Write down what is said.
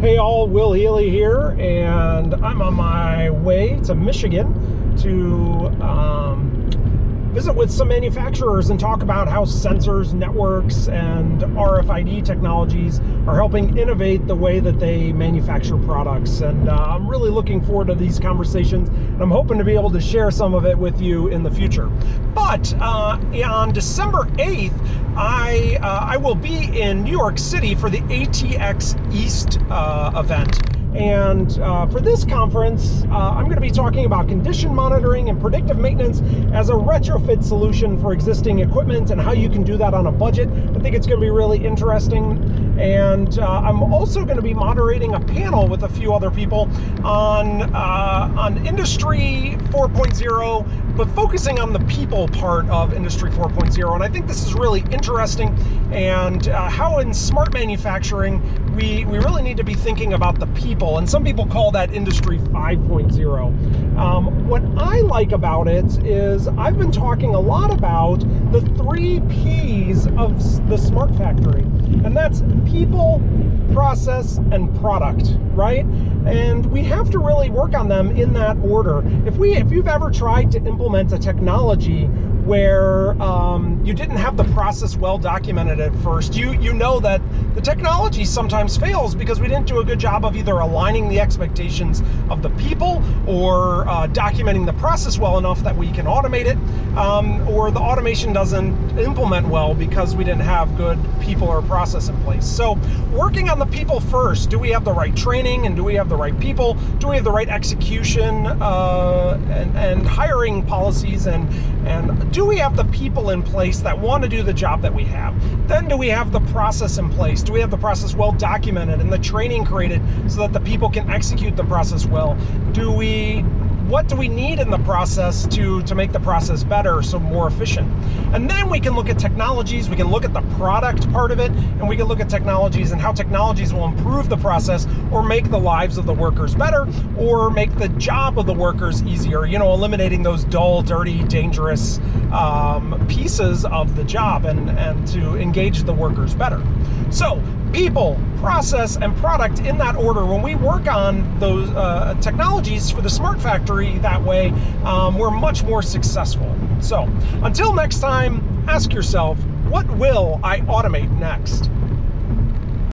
Hey all, Will Healy here, and I'm on my way to Michigan to visit with some manufacturers and talk about how sensors, networks, and RFID technologies are helping innovate the way that they manufacture products. And I'm really looking forward to these conversations, and I'm hoping to be able to share some of it with you in the future. But on December 8th, I will be in New York City for the ATXEast event. And for this conference, I'm going to be talking about condition monitoring and predictive maintenance as a retrofit solution for existing equipment and how you can do that on a budget. I think it's going to be really interesting. And I'm also going to be moderating a panel with a few other people on Industry 4.0, but focusing on the people part of Industry 4.0. And I think this is really interesting, and how in smart manufacturing, we really need to be thinking about the people. And some people call that Industry 5.0. What I like about it is I've been talking a lot about the 3 P's of the smart factory. And that's people, process, and product, right? And we have to really work on them in that order. If you've ever tried to implement a technology where you didn't have the process well documented at first, you know that the technology sometimes fails because we didn't do a good job of either aligning the expectations of the people or documenting the process well enough that we can automate it, or the automation doesn't implement well because we didn't have good people or process in place. So working on the people first. Do we have the right training, and do we have the right people? Do we have the right execution and hiring policies, and do we have the people in place that want to do the job that we have? Then do we have the process in place? Do we have the process well documented and the training created so that the people can execute the process well? What do we need in the process to make the process better, so more efficient? And then we can look at technologies, we can look at the product part of it, and we can look at technologies and how technologies will improve the process or make the lives of the workers better, or make the job of the workers easier, eliminating those dull, dirty, dangerous pieces of the job, and to engage the workers better. So people, process, and product in that order. When we work on those technologies for the smart factory that way, we're much more successful. So until next time, ask yourself, what will I automate next?